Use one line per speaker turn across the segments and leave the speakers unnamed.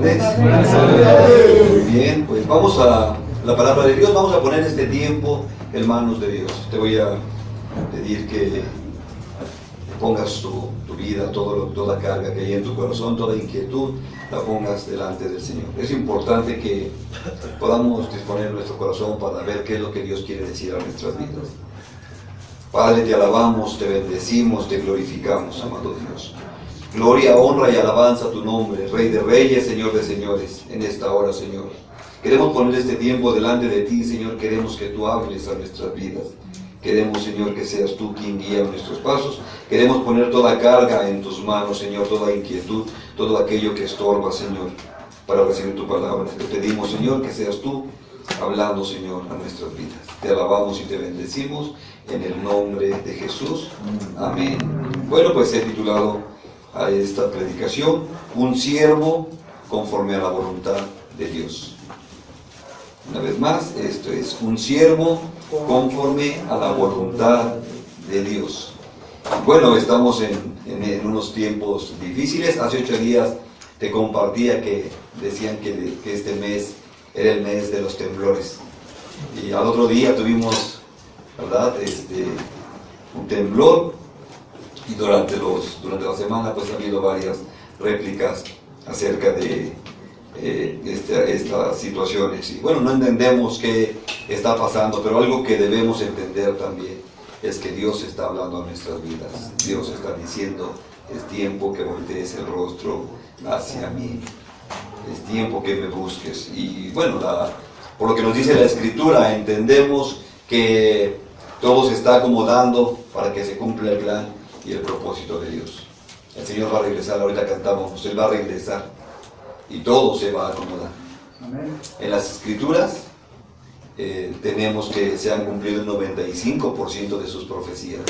tardes. Muy bien, pues vamos a la palabra de Dios. Vamos a poner este tiempo en manos de Dios. Te voy a pedir que pongas tu vida, toda carga que hay en tu corazón, toda inquietud, la pongas delante del Señor. Es importante que podamos disponer nuestro corazón para ver qué es lo que Dios quiere decir a nuestras vidas. Padre, te alabamos, te bendecimos, te glorificamos, amado Dios. Gloria, honra y alabanza a tu nombre, Rey de Reyes, Señor de Señores, en esta hora, Señor. Queremos poner este tiempo delante de ti, Señor. Queremos que tú hables a nuestras vidas. Queremos, Señor, que seas tú quien guía nuestros pasos. Queremos poner toda carga en tus manos, Señor, toda inquietud, todo aquello que estorba, Señor, para recibir tu palabra. Te pedimos, Señor, que seas tú hablando, Señor, a nuestras vidas. Te alabamos y te bendecimos en el nombre de Jesús. Amén. Bueno, pues he titulado a esta predicación: un siervo conforme a la voluntad de Dios. Una vez más, esto es un siervo conforme a la voluntad de Dios. Bueno, estamos en unos tiempos difíciles. Hace 8 días te compartía que decían que este mes era el mes de los temblores. Y al otro día tuvimos, ¿verdad?, un temblor. Y durante la semana pues ha habido varias réplicas acerca de estas situaciones. Y bueno, no entendemos qué está pasando, pero algo que debemos entender también es que Dios está hablando a nuestras vidas. Dios está diciendo: es tiempo que voltees el rostro hacia mí, es tiempo que me busques. Y bueno, por lo que nos dice la Escritura, entendemos que todo se está acomodando para que se cumpla el plan y el propósito de Dios. El Señor va a regresar. Ahorita cantábamos, Él va a regresar y todo se va a acomodar. Amén. En las Escrituras tenemos que se han cumplido el 95% de sus profecías.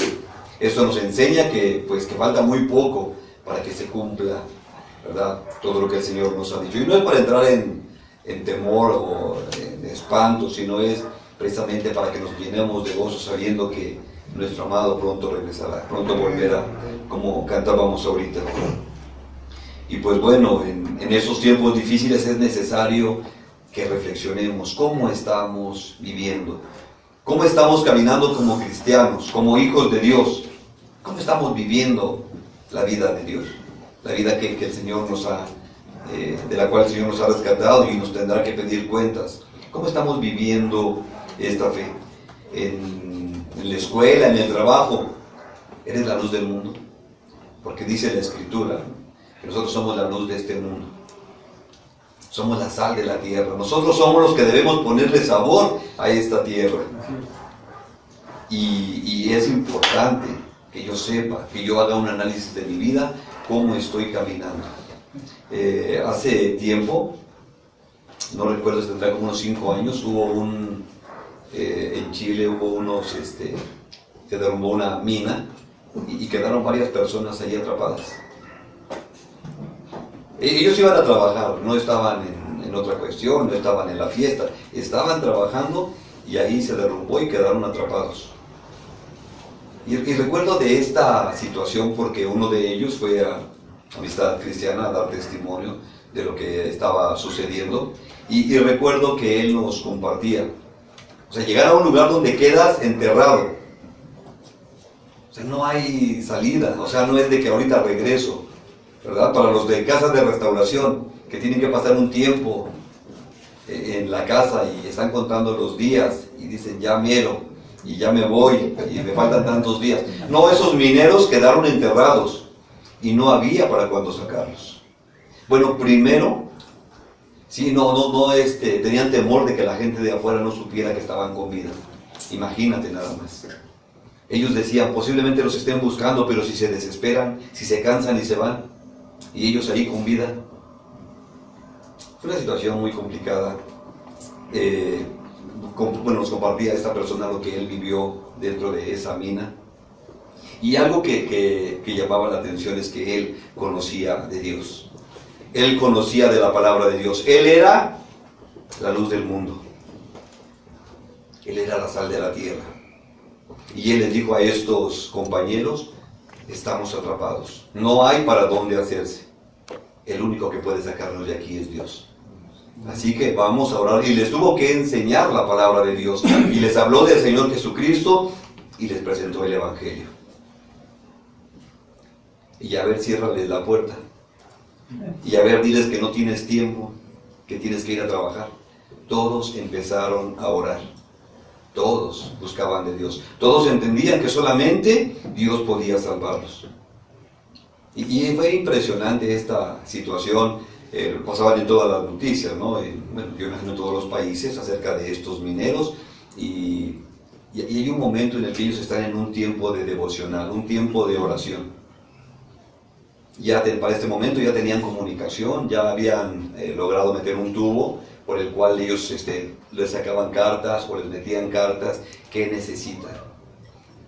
Esto nos enseña que falta muy poco para que se cumpla, ¿verdad?, todo lo que el Señor nos ha dicho. Y no es para entrar en temor o en espanto, sino es precisamente para que nos llenemos de gozo sabiendo que nuestro amado pronto regresará, pronto volverá, como cantábamos ahorita. Y pues bueno, en esos tiempos difíciles es necesario que reflexionemos cómo estamos viviendo, cómo estamos caminando como cristianos, como hijos de Dios, cómo estamos viviendo la vida de Dios, la vida que el Señor nos ha, de la cual el Señor nos ha rescatado y nos tendrá que pedir cuentas. ¿Cómo estamos viviendo esta fe? En la escuela, en el trabajo, eres la luz del mundo, porque dice la Escritura que nosotros somos la luz de este mundo, somos la sal de la tierra. Nosotros somos los que debemos ponerle sabor a esta tierra. Y es importante que yo sepa, que yo haga un análisis de mi vida, cómo estoy caminando. Hace tiempo, no recuerdo, tendrá como unos 5 años, en Chile se derrumbó una mina y quedaron varias personas ahí atrapadas. Ellos iban a trabajar, no estaban en otra cuestión, no estaban en la fiesta, estaban trabajando y ahí se derrumbó y quedaron atrapados. Y recuerdo de esta situación porque uno de ellos fue a Amistad Cristiana a dar testimonio de lo que estaba sucediendo y recuerdo que él nos compartía. O sea, llegar a un lugar donde quedas enterrado. O sea, no hay salida. O sea, no es de que ahorita regreso, ¿verdad? Para los de casas de restauración, que tienen que pasar un tiempo en la casa y están contando los días y dicen: ya mero, y ya me voy, y me faltan tantos días. No, esos mineros quedaron enterrados y no había para cuándo sacarlos. Bueno, primero, sí, tenían temor de que la gente de afuera no supiera que estaban con vida. Imagínate nada más. Ellos decían: posiblemente los estén buscando, pero si se desesperan, si se cansan y se van, y ellos ahí con vida. Fue una situación muy complicada. Nos compartía esta persona lo que él vivió dentro de esa mina. Y algo que llamaba la atención es que él conocía de Dios. Él conocía de la palabra de Dios. Él era la luz del mundo. Él era la sal de la tierra. Y él les dijo a estos compañeros: estamos atrapados. No hay para dónde hacerse. el único que puede sacarnos de aquí es Dios. Así que vamos a orar. Y les tuvo que enseñar la palabra de Dios. Y les habló del Señor Jesucristo y les presentó el Evangelio. Y a ver, ciérrales la puerta. Y a ver, diles que no tienes tiempo, que tienes que ir a trabajar. Todos empezaron a orar. Todos buscaban de Dios. Todos entendían que solamente Dios podía salvarlos. Y fue impresionante esta situación. Pasaban en todas las noticias, ¿no? Bueno, yo imagino en todos los países acerca de estos mineros. Y hay un momento en el que ellos están en un tiempo de devocional, un tiempo de oración. Para este momento ya tenían comunicación, ya habían logrado meter un tubo por el cual ellos les sacaban cartas o les metían cartas que necesitan.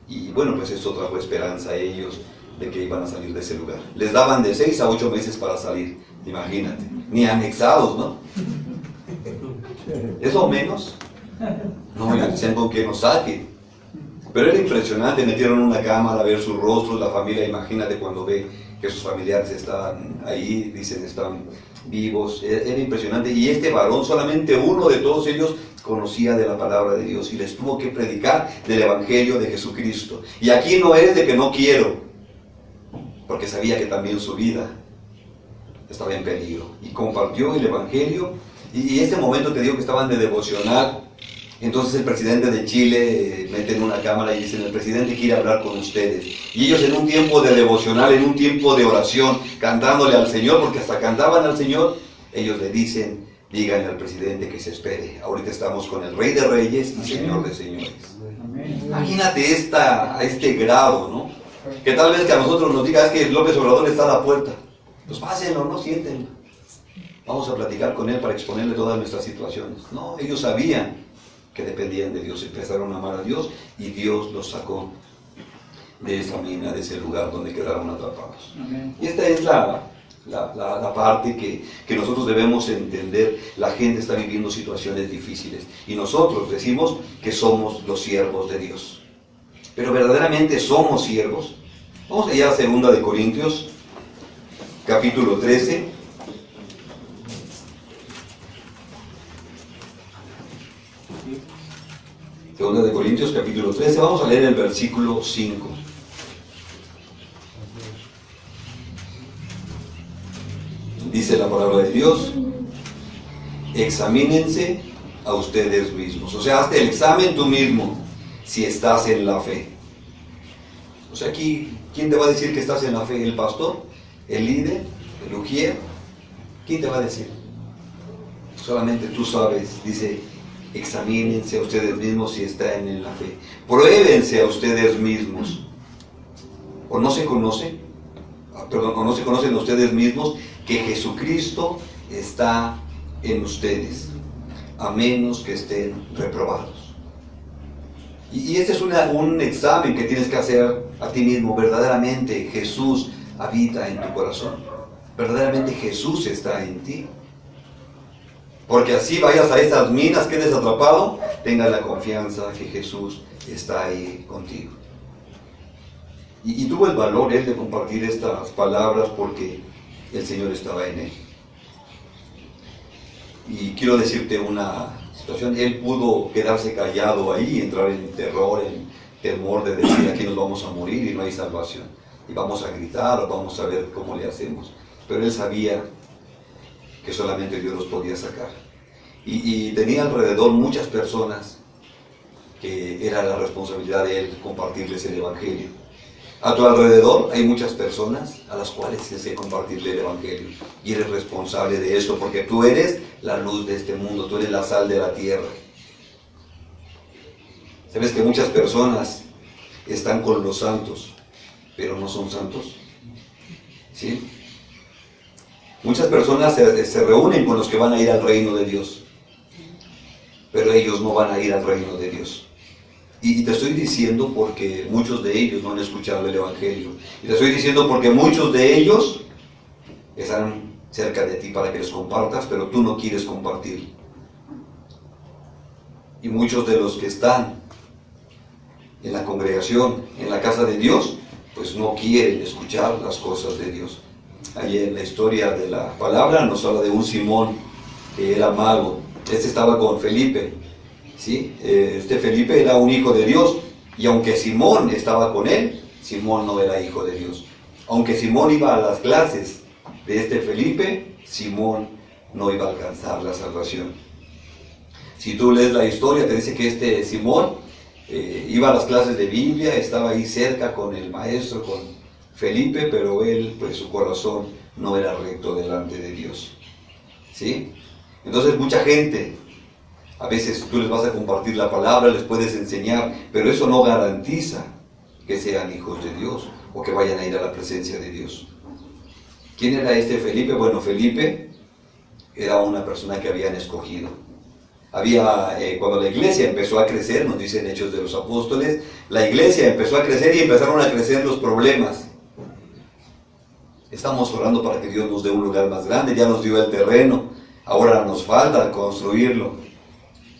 Y bueno, pues esto trajo esperanza a ellos de que iban a salir de ese lugar. Les daban de 6 a 8 meses para salir, imagínate, ni anexados, ¿no? ¿Es lo menos? No, ya decían con que nos saquen. Pero era impresionante, metieron una cámara a ver sus rostros, la familia, imagínate cuando ve que sus familiares están ahí, dicen están vivos, era impresionante. Y este varón, solamente uno de todos ellos, conocía de la palabra de Dios y les tuvo que predicar del Evangelio de Jesucristo. Y aquí no es de que no quiero, porque sabía que también su vida estaba en peligro. Y compartió el Evangelio, y este momento te digo que estaban de devocional. Entonces el presidente de Chile mete en una cámara y dicen: el presidente quiere hablar con ustedes. Y ellos en un tiempo de devocional, en un tiempo de oración, cantándole al Señor, porque hasta cantaban al Señor, ellos le dicen: díganle al presidente que se espere. Ahorita estamos con el Rey de Reyes y Señor de Señores. Amén. Imagínate a este grado, ¿no? Que tal vez que a nosotros nos diga: es que López Obrador está a la puerta. Pues pásenlo, no siéntenlo. Vamos a platicar con él para exponerle todas nuestras situaciones. No, ellos sabían que dependían de Dios, empezaron a amar a Dios y Dios los sacó de esa mina, de ese lugar donde quedaron atrapados. Amén. Y esta es la parte que nosotros debemos entender. La gente está viviendo situaciones difíciles y nosotros decimos que somos los siervos de Dios. Pero verdaderamente somos siervos. Vamos allá a 2 Corintios, capítulo 13. Segunda de Corintios, capítulo 13, vamos a leer el versículo 5. Dice la palabra de Dios: examínense a ustedes mismos. O sea, hazte el examen tú mismo si estás en la fe. O sea, aquí, ¿quién te va a decir que estás en la fe? ¿El pastor? ¿El líder? ¿El ujier? ¿Quién te va a decir? Solamente tú sabes. Dice: examínense a ustedes mismos si están en la fe. Pruébense a ustedes mismos. ¿O no se conocen? ¿O no se conocen a ustedes mismos que Jesucristo está en ustedes, a menos que estén reprobados? Y este es un examen que tienes que hacer a ti mismo. Verdaderamente Jesús habita en tu corazón. Verdaderamente Jesús está en ti. Porque así vayas a esas minas, quedes atrapado, tengas la confianza que Jesús está ahí contigo. Y tuvo el valor él de compartir estas palabras porque el Señor estaba en él. Y quiero decirte una situación: él pudo quedarse callado ahí, entrar en terror, en temor de decir: aquí nos vamos a morir y no hay salvación. Y vamos a gritar o vamos a ver cómo le hacemos. Pero él sabía que solamente Dios los podía sacar. Y tenía alrededor muchas personas que era la responsabilidad de él compartirles el Evangelio. A tu alrededor hay muchas personas a las cuales tienes que compartirle el Evangelio. Y eres responsable de esto porque tú eres la luz de este mundo, tú eres la sal de la tierra. ¿Sabes que muchas personas están con los santos, pero no son santos? ¿Sí? Muchas personas se reúnen con los que van a ir al reino de Dios, pero ellos no van a ir al reino de Dios. Y te estoy diciendo porque muchos de ellos no han escuchado el Evangelio. Y te estoy diciendo porque muchos de ellos están cerca de ti para que les compartas, pero tú no quieres compartir. Y muchos de los que están en la congregación, en la casa de Dios, pues no quieren escuchar las cosas de Dios. ahí en la historia de la palabra nos habla de un Simón que era mago. Este estaba con Felipe, ¿sí? Este Felipe era un hijo de Dios, y aunque Simón estaba con él, Simón no era hijo de Dios. Aunque Simón iba a las clases de este Felipe, Simón no iba a alcanzar la salvación. Si tú lees la historia, te dice que este Simón iba a las clases de Biblia, estaba ahí cerca con el maestro, con Felipe, pero él, pues su corazón no era recto delante de Dios, ¿sí? Entonces mucha gente, a veces tú les vas a compartir la palabra, les puedes enseñar, pero eso no garantiza que sean hijos de Dios o que vayan a ir a la presencia de Dios. ¿Quién era este Felipe? Bueno, Felipe era una persona que habían escogido. Cuando la iglesia empezó a crecer, nos dicen Hechos de los Apóstoles, la iglesia empezó a crecer y empezaron a crecer los problemas. Estamos orando para que Dios nos dé un lugar más grande, ya nos dio el terreno, ahora nos falta construirlo.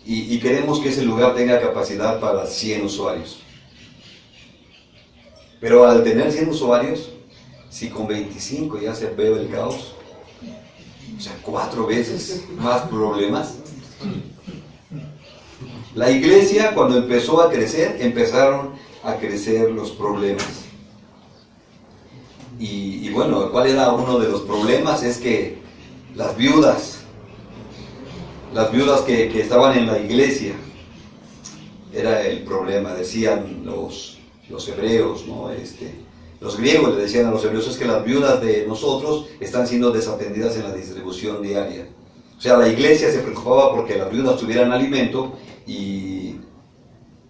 Y queremos que ese lugar tenga capacidad para 100 usuarios. Pero al tener 100 usuarios, si con 25 ya se ve el caos, o sea, 4 veces más problemas. La iglesia, cuando empezó a crecer, empezaron a crecer los problemas. Y bueno, ¿cuál era uno de los problemas? Es que las viudas que estaban en la iglesia, era el problema, decían los hebreos, ¿no? Los griegos le decían a los hebreos, es que las viudas de nosotros están siendo desatendidas en la distribución diaria. O sea, la iglesia se preocupaba porque las viudas tuvieran alimento y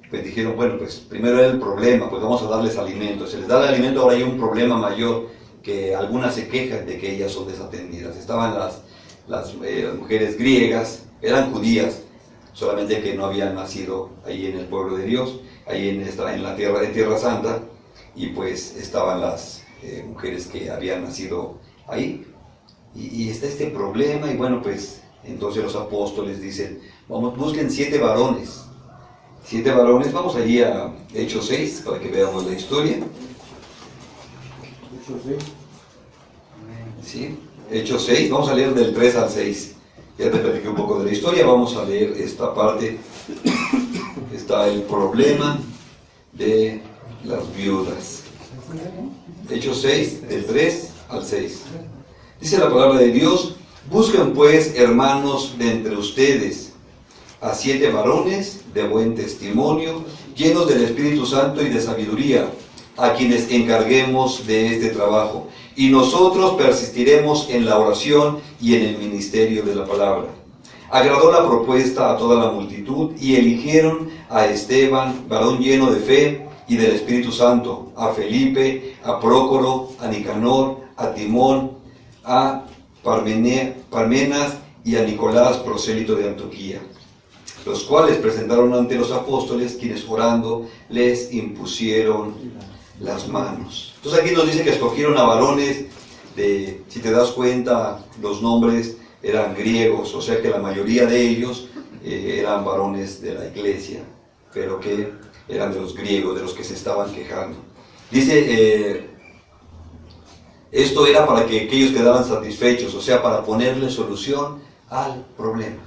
pues dijeron, bueno, pues primero era el problema, pues vamos a darles alimento. Se les da el alimento, ahora hay un problema mayor, que algunas se quejan de que ellas son desatendidas. Estaban las mujeres griegas, eran judías, solamente que no habían nacido ahí en el pueblo de Dios, ahí en la Tierra Santa, y pues estaban las mujeres que habían nacido ahí. Y está este problema, y bueno, pues entonces los apóstoles dicen, vamos, busquen 7 varones. 7 varones, vamos allí a Hechos 6, para que veamos la historia.
Hechos 6.
¿Sí? Hechos 6, vamos a leer del 3 al 6. Ya te platiqué un poco de la historia, vamos a leer esta parte. Está el problema de las viudas. Hechos 6, del 3 al 6. Dice la palabra de Dios, busquen pues, hermanos, de entre ustedes a 7 varones de buen testimonio, llenos del Espíritu Santo y de sabiduría, a quienes encarguemos de este trabajo. Y nosotros persistiremos en la oración y en el ministerio de la palabra. Agradó la propuesta a toda la multitud y eligieron a Esteban, varón lleno de fe y del Espíritu Santo, a Felipe, a Prócoro, a Nicanor, a Timón, a Parmenas y a Nicolás, prosélito de Antioquía, los cuales presentaron ante los apóstoles, quienes orando les impusieron las manos. Entonces aquí nos dice que escogieron a varones si te das cuenta, los nombres eran griegos, o sea que la mayoría de ellos eran varones de la iglesia, pero que eran de los griegos, de los que se estaban quejando. Dice, esto era para que ellos quedaran satisfechos, o sea, para ponerle solución al problema.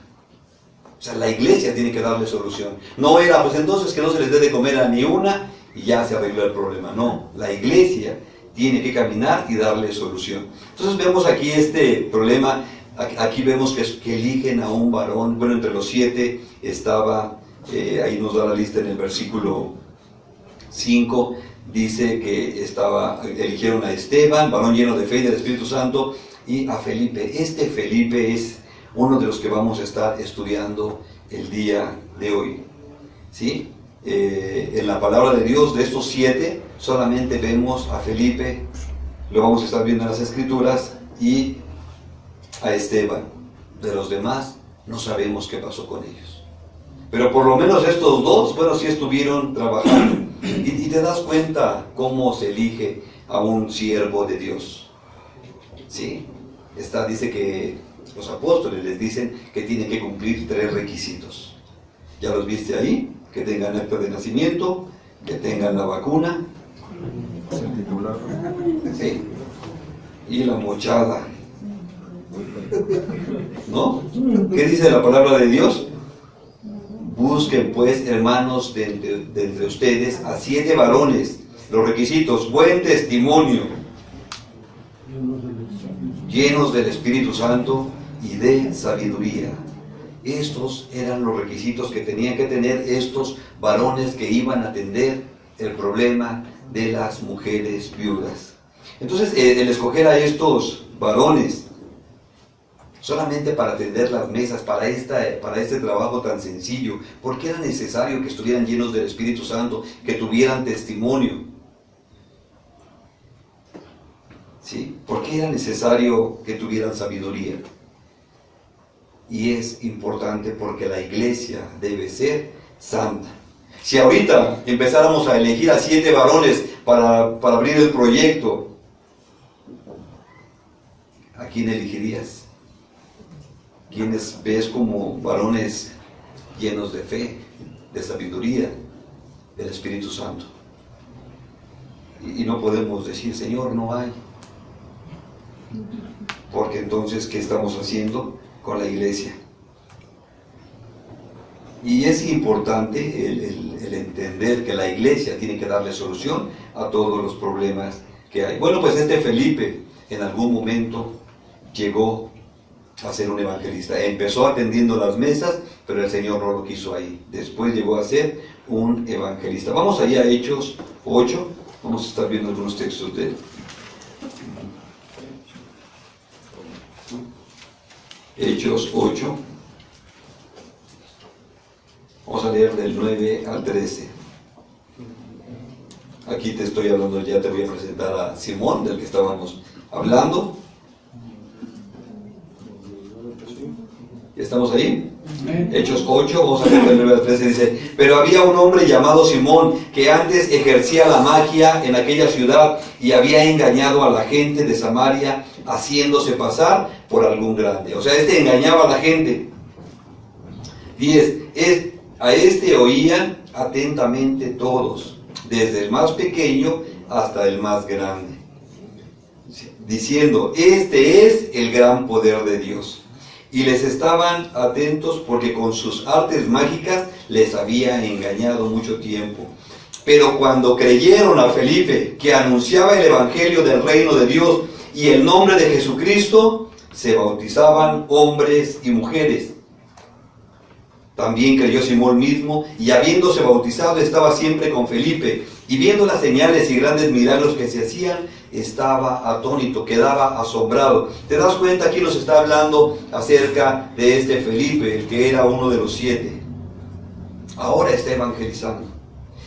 O sea, la iglesia tiene que darle solución. No era, pues entonces que no se les dé de comer a ni una y ya se arregló el problema. No, la iglesia tiene que caminar y darle solución. Entonces vemos aquí este problema. Aquí vemos que eligen a un varón. Bueno, entre los 7 estaba, ahí nos da la lista en el versículo 5, dice que eligieron a Esteban, varón lleno de fe y del Espíritu Santo, y a Felipe. Este Felipe es uno de los que vamos a estar estudiando el día de hoy, ¿sí? En la palabra de Dios, de estos 7, solamente vemos a Felipe, lo vamos a estar viendo en las Escrituras, y a Esteban. De los demás no sabemos qué pasó con ellos. Pero por lo menos estos 2, bueno, sí estuvieron trabajando. Y te das cuenta cómo se elige a un siervo de Dios. ¿Sí? Dice que los apóstoles les dicen que tienen que cumplir 3 requisitos. ¿Ya los viste ahí? Que tengan acta de nacimiento, que tengan la vacuna.
El titular.
Sí. y la mochada. ¿No? ¿Qué dice la palabra de Dios? Busquen pues, hermanos, de entre ustedes a 7 varones. Los requisitos: buen testimonio, llenos del Espíritu Santo y de sabiduría. Estos eran los requisitos que tenían que tener estos varones que iban a atender el problema de las mujeres viudas. Entonces, el escoger a estos varones solamente para atender las mesas, para este trabajo tan sencillo, porque era necesario que estuvieran llenos del Espíritu Santo, que tuvieran testimonio. ¿Sí? ¿Por qué era necesario que tuvieran sabiduría? Y es importante porque la iglesia debe ser santa. Si ahorita empezáramos a elegir a 7 varones para abrir el proyecto, ¿a quién elegirías? ¿Quiénes ves como varones llenos de fe, de sabiduría, del Espíritu Santo? Y no podemos decir, Señor, no hay. Porque entonces, ¿qué estamos haciendo con la iglesia? Y es importante el entender que la iglesia tiene que darle solución a todos los problemas que hay. Bueno, pues Felipe en algún momento llegó a ser un evangelista. Empezó atendiendo las mesas, pero el Señor no lo quiso ahí. Después llegó a ser un evangelista. Vamos allá a Hechos 8. Vamos a estar viendo algunos textos de él. Hechos 8. Vamos a leer del 9 al 13. Aquí te estoy hablando, ya te voy a presentar a Simón, del que estábamos hablando. ¿Estamos ahí? Hechos 8, vamos a leer del 9 al 13, dice: pero había un hombre llamado Simón, que antes ejercía la magia en aquella ciudad y había engañado a la gente de Samaria, haciéndose pasar por algún grande. O sea, engañaba a la gente. 10. A oían atentamente todos, desde el más pequeño hasta el más grande, diciendo: este es el gran poder de Dios. Y les estaban atentos porque con sus artes mágicas les había engañado mucho tiempo. Pero cuando creyeron a Felipe, que anunciaba el evangelio del reino de Dios y el nombre de Jesucristo, se bautizaban hombres y mujeres. También creyó Simón mismo, y habiéndose bautizado estaba siempre con Felipe, y viendo las señales y grandes milagros que se hacían, estaba atónito, quedaba asombrado. ¿Te das cuenta? Aquí nos está hablando acerca de Felipe, el que era uno de los 7. Ahora está evangelizando.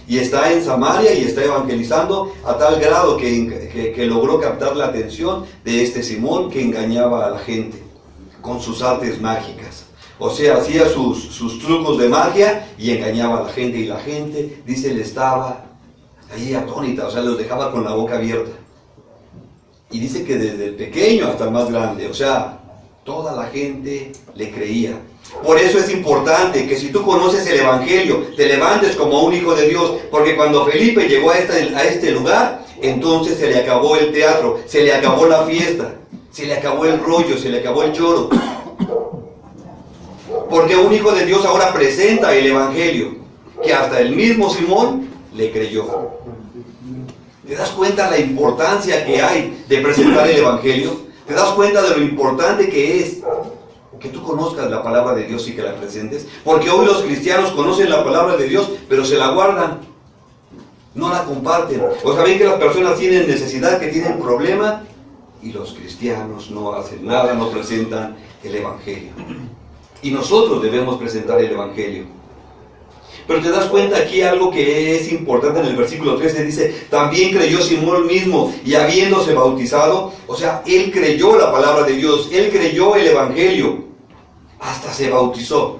Y está en Samaria y está evangelizando a tal grado que logró captar la atención de Simón, que engañaba a la gente con sus artes mágicas. O sea, hacía sus trucos de magia y engañaba a la gente. Y la gente, dice, le estaba ahí atónita, o sea, los dejaba con la boca abierta. Y dice que desde el pequeño hasta el más grande, o sea, toda la gente le creía. Por eso es importante que si tú conoces el Evangelio, te levantes como un hijo de Dios, porque cuando Felipe llegó a este lugar, entonces se le acabó el teatro, se le acabó la fiesta, se le acabó el rollo, se le acabó el choro. Porque un hijo de Dios ahora presenta el Evangelio, que hasta el mismo Simón le creyó. ¿Te das cuenta la importancia que hay de presentar el Evangelio? ¿Te das cuenta de lo importante que es que tú conozcas la palabra de Dios y que la presentes? Porque hoy los cristianos conocen la palabra de Dios, pero se la guardan, no la comparten. O saben que las personas tienen necesidad, que tienen problema, y los cristianos no hacen nada, no presentan el Evangelio. Y nosotros debemos presentar el Evangelio. Pero te das cuenta aquí algo que es importante en el versículo 13, dice: también creyó Simón mismo, y habiéndose bautizado, o sea, él creyó la palabra de Dios, él creyó el Evangelio, hasta se bautizó.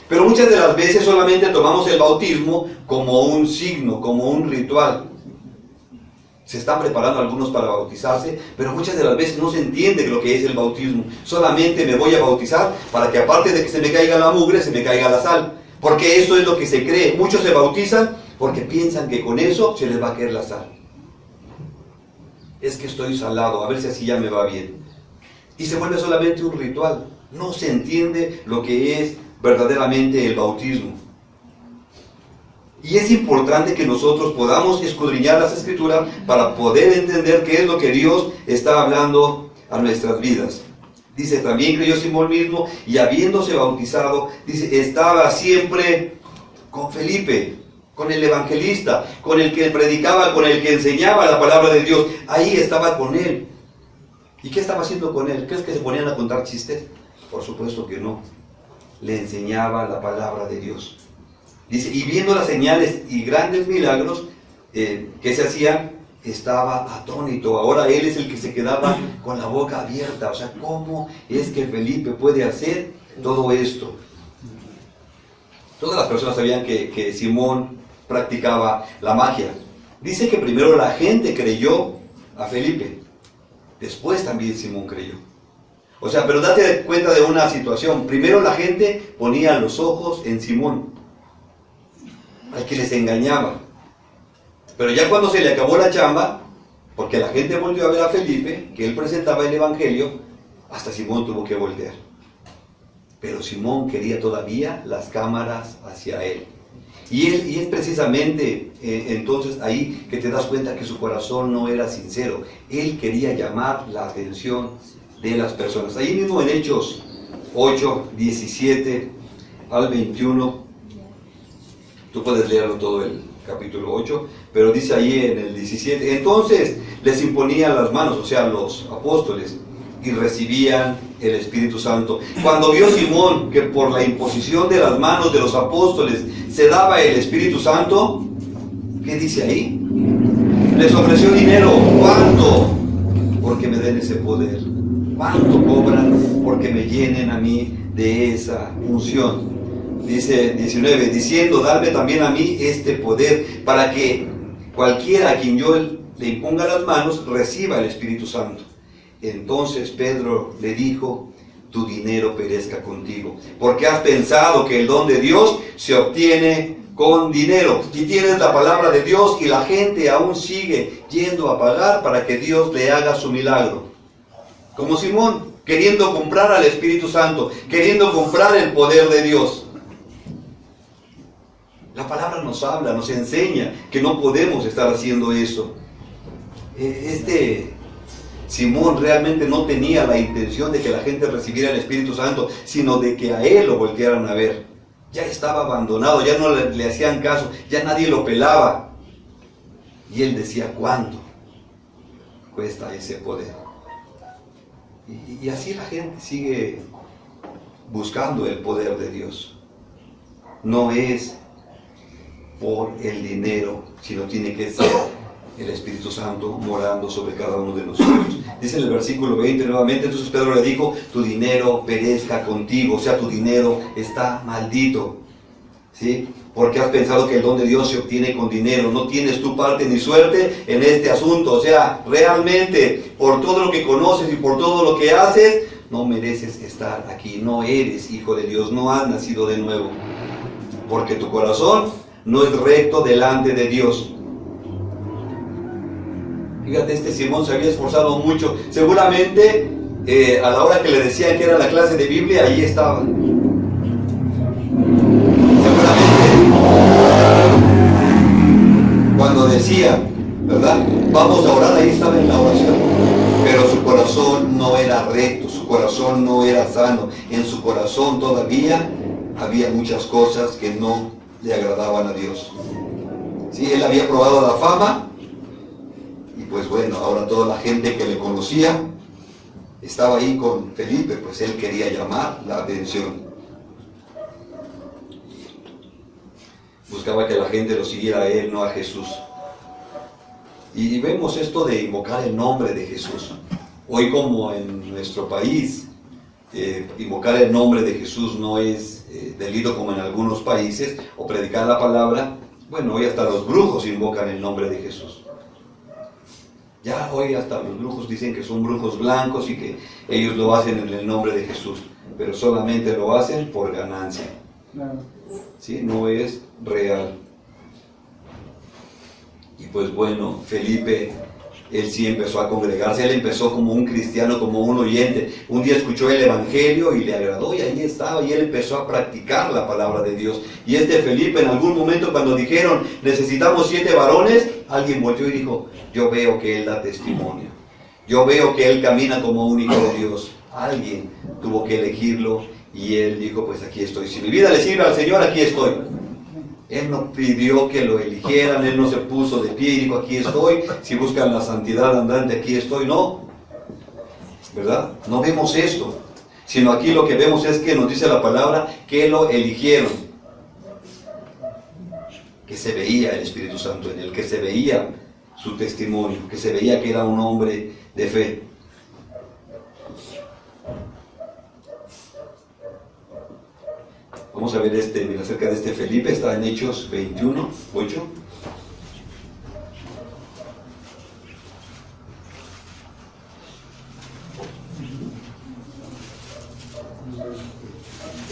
Pero muchas de las veces solamente tomamos el bautismo como un signo, como un ritual. Se están preparando algunos para bautizarse, pero muchas de las veces no se entiende lo que es el bautismo. Solamente me voy a bautizar para que, aparte de que se me caiga la mugre, se me caiga la sal. Porque eso es lo que se cree. Muchos se bautizan porque piensan que con eso se les va a caer la sal. es que estoy salado, a ver si así ya me va bien. Y se vuelve solamente un ritual. No se entiende lo que es verdaderamente el bautismo. Y es importante que nosotros podamos escudriñar las Escrituras para poder entender qué es lo que Dios está hablando a nuestras vidas. Dice, también creyó Simón mismo, y habiéndose bautizado, dice, estaba siempre con Felipe, con el evangelista, con el que predicaba, con el que enseñaba la palabra de Dios. Ahí estaba con él. ¿Y qué estaba haciendo con él? ¿Crees que se ponían a contar chistes? Por supuesto que no. Le enseñaba la palabra de Dios. Dice, y viendo las señales y grandes milagros que se hacían, estaba atónito. Ahora él es el que se quedaba con la boca abierta. O sea, ¿cómo es que Felipe puede hacer todo esto? Todas las personas sabían que Simón practicaba la magia. Dice que primero la gente creyó a Felipe. Después también Simón creyó. O sea, pero date cuenta de una situación. Primero la gente ponía los ojos en Simón, al que les engañaba. Pero ya cuando se le acabó la chamba, porque la gente volvió a ver a Felipe, que él presentaba el evangelio, hasta Simón tuvo que voltear. Pero Simón quería todavía las cámaras hacia él. Y es precisamente entonces ahí que te das cuenta que su corazón no era sincero. Él quería llamar la atención de las personas. Ahí mismo en Hechos 8, 17 al 21, tú puedes leerlo todo el capítulo 8, pero dice ahí en el 17, entonces les imponían las manos, o sea, los apóstoles, y recibían el Espíritu Santo. Cuando vio Simón que por la imposición de las manos de los apóstoles se daba el Espíritu Santo, ¿qué dice ahí? Les ofreció dinero. ¿Cuánto? Porque me den ese poder. ¿Cuánto cobran? Porque me llenen a mí de esa unción. Dice 19, diciendo, dadme también a mí este poder, para que cualquiera a quien yo le imponga las manos reciba el Espíritu Santo. Entonces Pedro le dijo, tu dinero perezca contigo, porque has pensado que el don de Dios se obtiene con dinero. Y tienes la palabra de Dios y la gente aún sigue yendo a pagar para que Dios le haga su milagro. Como Simón, queriendo comprar al Espíritu Santo, queriendo comprar el poder de Dios. La palabra nos habla, nos enseña que no podemos estar haciendo eso. Simón realmente no tenía la intención de que la gente recibiera el Espíritu Santo, sino de que a él lo voltearan a ver. Ya estaba abandonado, ya no le hacían caso, ya nadie lo pelaba. Y él decía, ¿cuánto cuesta ese poder? Y así la gente sigue buscando el poder de Dios. No es por el dinero, sino tiene que ser el Espíritu Santo morando sobre cada uno de nosotros. Dice en el versículo 20 nuevamente, entonces Pedro le dijo, tu dinero perezca contigo, o sea, tu dinero está maldito, ¿sí? Porque has pensado que el don de Dios se obtiene con dinero, no tienes tu parte ni suerte en este asunto, o sea, realmente, por todo lo que conoces y por todo lo que haces, no mereces estar aquí, no eres hijo de Dios, no has nacido de nuevo, porque tu corazón no es recto delante de Dios. Fíjate, Simón se había esforzado mucho. Seguramente a la hora que le decían que era la clase de Biblia, ahí estaba. Seguramente cuando decía, ¿verdad? Vamos a orar, ahí estaba en la oración. Pero su corazón no era recto, su corazón no era sano. En su corazón todavía había muchas cosas que no le agradaban a Dios. Sí, él había probado la fama. Y pues bueno, ahora toda la gente que le conocía estaba ahí con Felipe, pues él quería llamar la atención. Buscaba que la gente lo siguiera a él, no a Jesús. Y vemos esto de invocar el nombre de Jesús. Hoy, como en nuestro país, invocar el nombre de Jesús no es delito como en algunos países, o predicar la palabra. Bueno, hoy hasta los brujos invocan el nombre de Jesús. Ya hoy hasta los brujos dicen que son brujos blancos y que ellos lo hacen en el nombre de Jesús, pero solamente lo hacen por ganancia. ¿Sí? No es real. Y pues bueno, Felipe él sí empezó a congregarse, él empezó como un cristiano, como un oyente. Un día escuchó el evangelio y le agradó y ahí estaba y él empezó a practicar la palabra de Dios. Y Felipe, en algún momento cuando dijeron necesitamos 7 varones, alguien volteó y dijo, yo veo que él da testimonio, yo veo que él camina como un hijo de Dios. Alguien tuvo que elegirlo y él dijo, pues aquí estoy, si mi vida le sirve al Señor, aquí estoy. Él no pidió que lo eligieran, él no se puso de pie y dijo, aquí estoy, si buscan la santidad andante, aquí estoy. No, ¿verdad? No vemos esto, sino aquí lo que vemos es que nos dice la palabra que lo eligieron, que se veía el Espíritu Santo en él, que se veía su testimonio, que se veía que era un hombre de fe. Vamos a ver acerca de Felipe, está en Hechos 21, 8.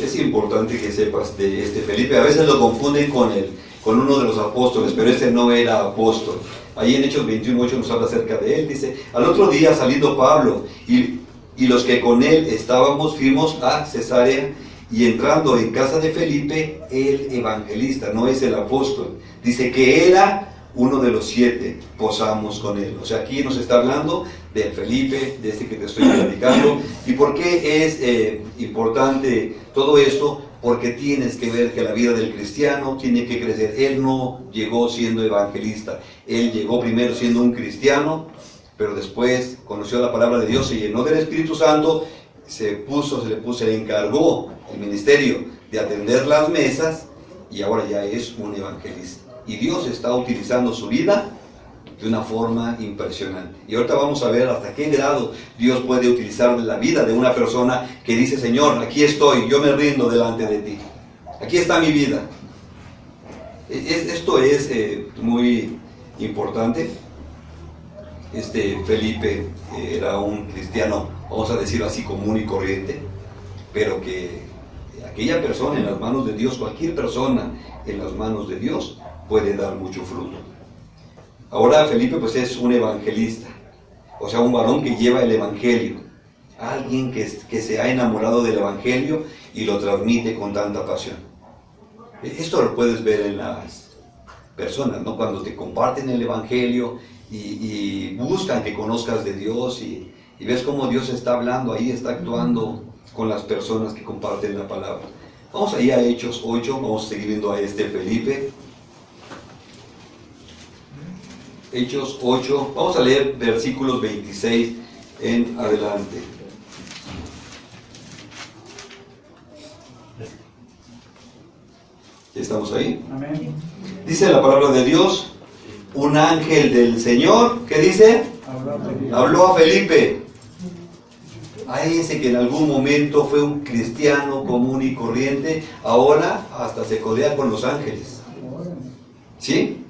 Es importante que sepas de Felipe. A veces lo confunden con uno de los apóstoles, pero no era apóstol. Ahí en Hechos 21, 8 nos habla acerca de él. Dice, al otro día saliendo Pablo y los que con él estábamos, fuimos a Cesarea. Y entrando en casa de Felipe, el evangelista, no es el apóstol, dice que era uno de los 7, posamos con él. O sea, aquí nos está hablando de Felipe, de que te estoy platicando. ¿Y por qué es importante todo esto? Porque tienes que ver que la vida del cristiano tiene que crecer. Él no llegó siendo evangelista, él llegó primero siendo un cristiano, pero después conoció la palabra de Dios, se llenó del Espíritu Santo, se le encargó el ministerio de atender las mesas y ahora ya es un evangelista. Y Dios está utilizando su vida de una forma impresionante. Y ahorita vamos a ver hasta qué grado Dios puede utilizar la vida de una persona que dice, Señor, aquí estoy, yo me rindo delante de ti. Aquí está mi vida. Esto es muy importante. Felipe era un cristiano, vamos a decirlo así, común y corriente, pero que aquella persona en las manos de Dios, cualquier persona en las manos de Dios puede dar mucho fruto. Ahora Felipe pues es un evangelista, o sea, un varón que lleva el evangelio, alguien que se ha enamorado del evangelio y lo transmite con tanta pasión. Esto lo puedes ver en las personas, ¿no? Cuando te comparten el evangelio y buscan que conozcas de Dios y ves cómo Dios está hablando ahí, está actuando con las personas que comparten la palabra. Vamos ahí a Hechos 8, vamos a seguir viendo a Felipe. Hechos 8, vamos a leer versículos 26 en adelante. ¿Estamos ahí?
Amén.
Dice la palabra de Dios, un ángel del Señor, ¿qué dice? Habló a Felipe, a ese que en algún momento fue un cristiano común y corriente, ahora hasta se codea con los ángeles. ¿Sí?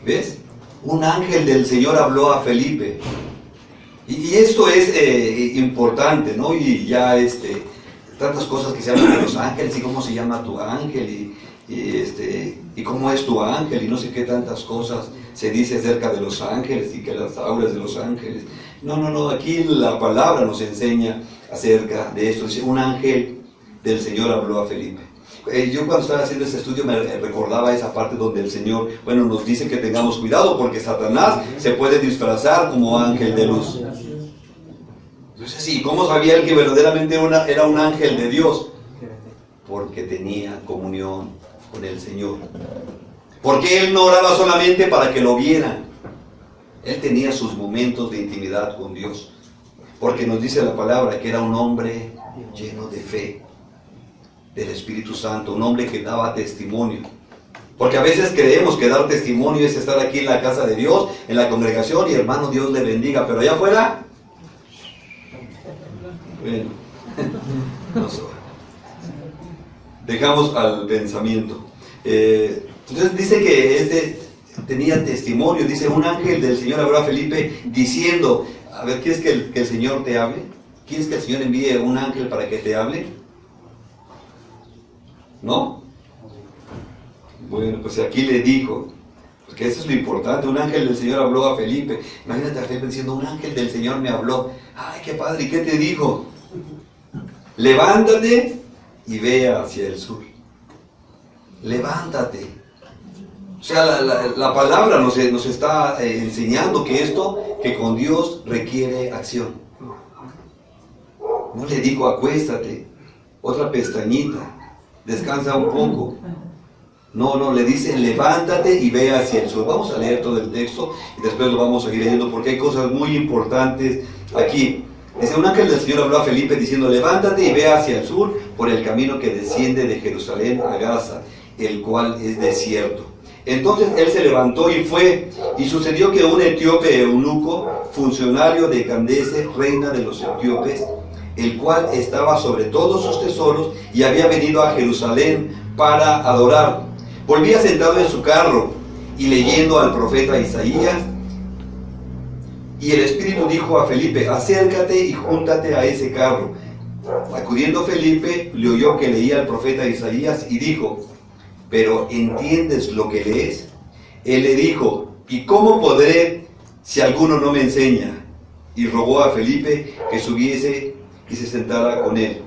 ¿Ves? Un ángel del Señor habló a Felipe. Y esto es importante, ¿no? Y ya tantas cosas que se hablan de los ángeles y cómo se llama tu ángel y cómo es tu ángel y no sé qué tantas cosas se dice acerca de los ángeles y que las auras de los ángeles. No, aquí la palabra nos enseña acerca de esto. Dice, un ángel del Señor habló a Felipe. Yo cuando estaba haciendo este estudio me recordaba esa parte donde el Señor, nos dice que tengamos cuidado porque Satanás se puede disfrazar como ángel de luz. Entonces, sí, ¿cómo sabía él que verdaderamente era un ángel de Dios? Porque tenía comunión con el Señor. Porque él no oraba solamente para que lo vieran. Él tenía sus momentos de intimidad con Dios. Porque nos dice la palabra que era un hombre lleno de fe, del Espíritu Santo, un hombre que daba testimonio. Porque a veces creemos que dar testimonio es estar aquí en la casa de Dios, en la congregación, y hermano, Dios le bendiga, pero allá afuera, bueno, no sé. Dejamos al pensamiento. Entonces dice que tenía testimonio, dice, un ángel del Señor habló a Felipe diciendo, a ver, ¿quieres que el Señor te hable? ¿Quieres que el Señor envíe un ángel para que te hable? ¿No? Bueno, pues aquí le dijo, Porque eso es lo importante. Un ángel del Señor habló a Felipe. Imagínate a Felipe diciendo, un ángel del Señor me habló. Ay, qué padre, ¿y qué te dijo? Levántate y ve hacia el sur. Levántate. O sea, la palabra nos está enseñando que con Dios requiere acción. No le digo acuéstate, otra pestañita, descansa un poco. No, le dice levántate y ve hacia el sur. Vamos a leer todo el texto y después lo vamos a ir leyendo porque hay cosas muy importantes aquí. Dice, un ángel del Señor habló a Felipe diciendo, levántate y ve hacia el sur por el camino que desciende de Jerusalén a Gaza, el cual es desierto. Entonces él se levantó y fue, y sucedió que un etíope eunuco, funcionario de Candace, reina de los etíopes, el cual estaba sobre todos sus tesoros y había venido a Jerusalén para adorar, volvía sentado en su carro y leyendo al profeta Isaías, y el Espíritu dijo a Felipe, acércate y júntate a ese carro. Acudiendo Felipe, le oyó que leía al profeta Isaías y dijo, ¿pero entiendes lo que lees? Él le dijo, ¿y cómo podré si alguno no me enseña? Y rogó a Felipe que subiese y se sentara con él.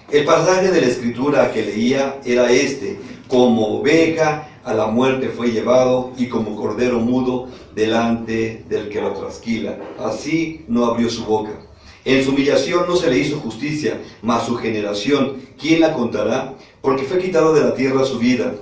El pasaje de la Escritura que leía era este, como oveja a la muerte fue llevado y como cordero mudo delante del que lo trasquila. Así no abrió su boca. En su humillación no se le hizo justicia, mas su generación, ¿quién la contará? Porque fue quitado de la tierra su vida.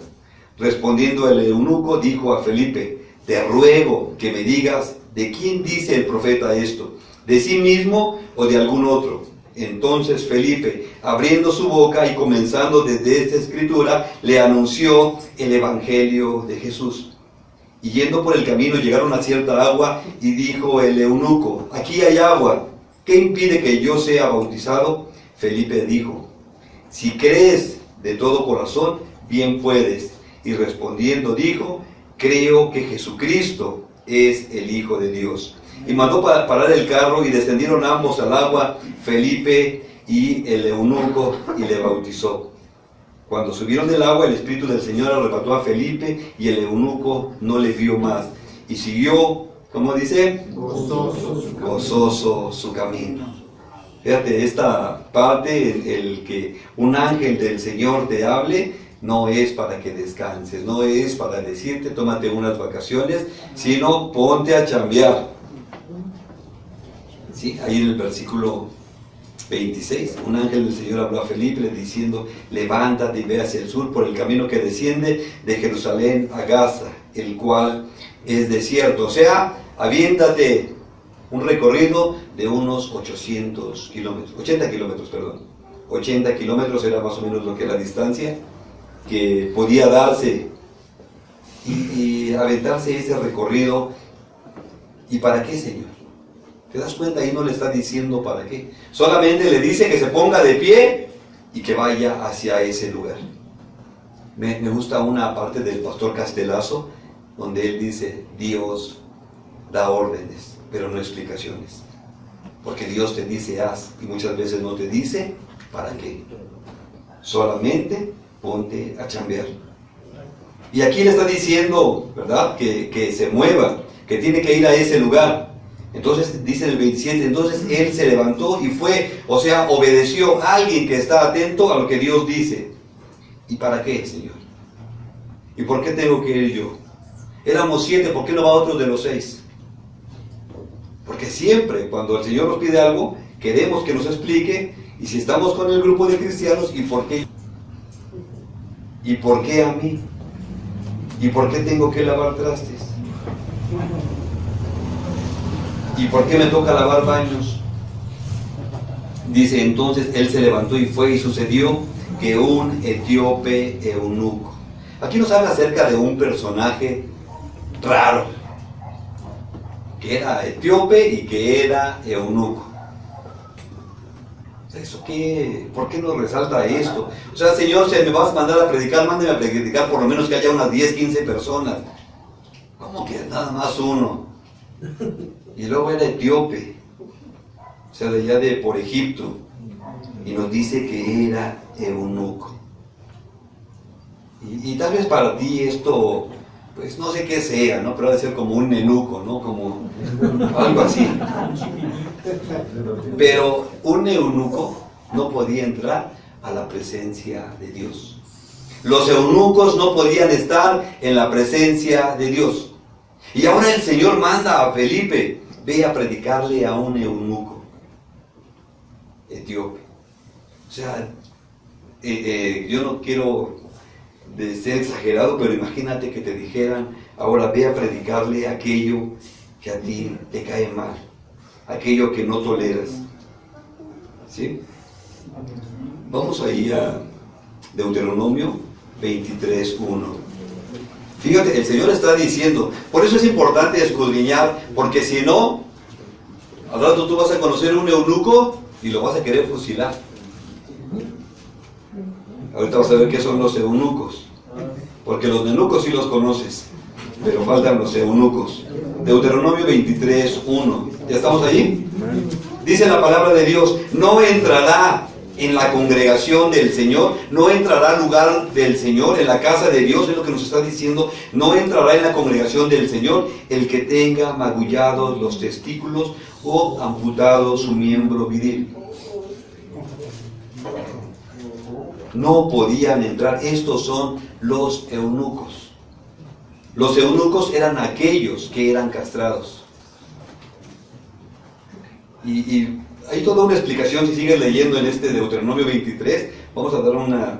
Respondiendo el eunuco, dijo a Felipe, te ruego que me digas, ¿de quién dice el profeta esto? ¿De sí mismo o de algún otro? Entonces Felipe, abriendo su boca y comenzando desde esta escritura, le anunció el evangelio de Jesús. Y yendo por el camino llegaron a cierta agua y dijo el eunuco, aquí hay agua, ¿qué impide que yo sea bautizado? Felipe dijo, si crees de todo corazón, bien puedes. Y respondiendo dijo, creo que Jesucristo es el Hijo de Dios. Y mandó parar el carro y descendieron ambos al agua, Felipe y el eunuco, y le bautizó. Cuando subieron del agua, el Espíritu del Señor arrebató a Felipe y el eunuco no le vio más. Y siguió, ¿cómo dice? Gozoso su camino. Fíjate, esta parte, el que un ángel del Señor te hable, no es para que descanses, no es para decirte, tómate unas vacaciones, sino ponte a chambear. Sí, ahí en el versículo 26, un ángel del Señor habló a Felipe diciendo, levántate y ve hacia el sur por el camino que desciende de Jerusalén a Gaza, el cual es desierto. O sea, aviéntate un recorrido de unos 80 kilómetros, perdón. 80 kilómetros era más o menos lo que la distancia que podía darse y aventarse ese recorrido. ¿Y para qué, Señor? ¿Te das cuenta? Ahí no le está diciendo para qué. Solamente le dice que se ponga de pie y que vaya hacia ese lugar. Me gusta una parte del pastor Castelazo, donde él dice, Dios da órdenes, pero no explicaciones. Porque Dios te dice haz, y muchas veces no te dice para qué. Solamente ponte a chambear. Y aquí le está diciendo, ¿verdad? Que se mueva, que tiene que ir a ese lugar. Entonces dice en el 27, entonces él se levantó y fue, o sea, obedeció a alguien que está atento a lo que Dios dice. ¿Y para qué, Señor? ¿Y por qué tengo que ir yo? Éramos 7, ¿por qué no va otro de los 6? Porque siempre cuando el Señor nos pide algo, queremos que nos explique, y si estamos con el grupo de cristianos, ¿y por qué? ¿Y por qué a mí? ¿Y por qué tengo que lavar trastes? ¿Y por qué me toca lavar baños? Dice, entonces él se levantó y fue, y sucedió que un etíope eunuco. Aquí nos habla acerca de un personaje raro, que era etíope y que era eunuco. ¿Eso qué? ¿Por qué nos resalta esto? O sea, Señor, si me vas a mandar a predicar, mándeme a predicar por lo menos que haya unas 10, 15 personas. ¿Cómo que nada más uno? Y luego era etíope, o sea, de allá de por Egipto, y nos dice que era eunuco. Y tal vez para ti esto pues no sé qué sea, ¿no? Pero ha de ser como un eunuco, ¿no? Como algo así. Pero un eunuco no podía entrar a la presencia de Dios. Los eunucos no podían estar en la presencia de Dios. Y ahora el Señor manda a Felipe, ve a predicarle a un eunuco etíope. O sea, yo no quiero ser exagerado, pero imagínate que te dijeran, ahora ve a predicarle aquello que a ti te cae mal, aquello que no toleras. ¿Sí? Vamos ahí a Deuteronomio 23:1. Fíjate, el Señor está diciendo, por eso es importante escudriñar, porque si no, al rato tú vas a conocer un eunuco y lo vas a querer fusilar. Ahorita vas a ver qué son los eunucos, porque los eunucos sí los conoces, pero faltan los eunucos. Deuteronomio 23:1. ¿Ya estamos allí? Dice la palabra de Dios, no entrará en la congregación del Señor, no entrará al lugar del Señor, en la casa de Dios, es lo que nos está diciendo, no entrará en la congregación del Señor el que tenga magullados los testículos o amputado su miembro viril. No podían entrar. Estos son los eunucos. Los eunucos eran aquellos que eran castrados. Y hay toda una explicación, si sigues leyendo en este Deuteronomio 23, vamos a dar una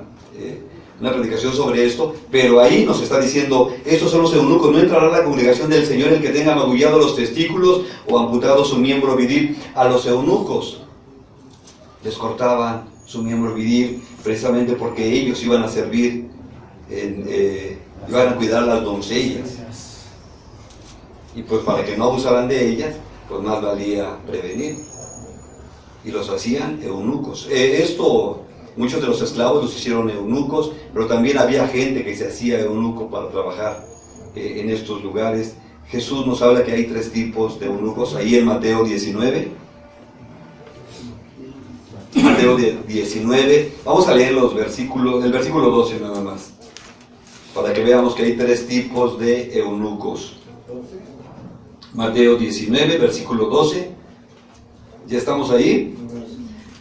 predicación sobre esto, pero ahí nos está diciendo, estos son los eunucos, no entrará a la congregación del Señor el que tenga magullado los testículos o amputado su miembro viril. A los eunucos les cortaban su miembro viril, precisamente porque ellos iban a servir, iban a cuidar a las doncellas. Y pues para que no abusaran de ellas, pues más valía prevenir. Y los hacían eunucos. Muchos de los esclavos los hicieron eunucos, pero también había gente que se hacía eunuco para trabajar en estos lugares. Jesús nos habla que hay 3 tipos de eunucos, ahí en Mateo 19. Mateo 19, vamos a leer el versículo 12 nada más, para que veamos que hay 3 tipos de eunucos. Mateo 19, versículo 12, ¿ya estamos ahí?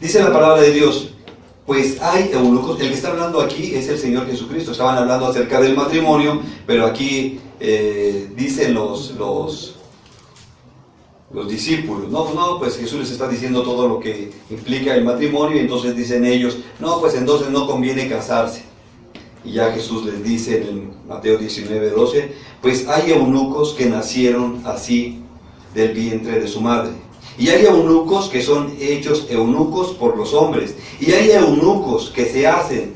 Dice la palabra de Dios, pues hay eunucos, el que está hablando aquí es el Señor Jesucristo. Estaban hablando acerca del matrimonio, pero aquí dicen los discípulos, no, pues Jesús les está diciendo todo lo que implica el matrimonio, y entonces dicen ellos, no, pues entonces no conviene casarse. Y ya Jesús les dice en el Mateo 19:12, pues hay eunucos que nacieron así del vientre de su madre, y hay eunucos que son hechos eunucos por los hombres, y hay eunucos que se hacen,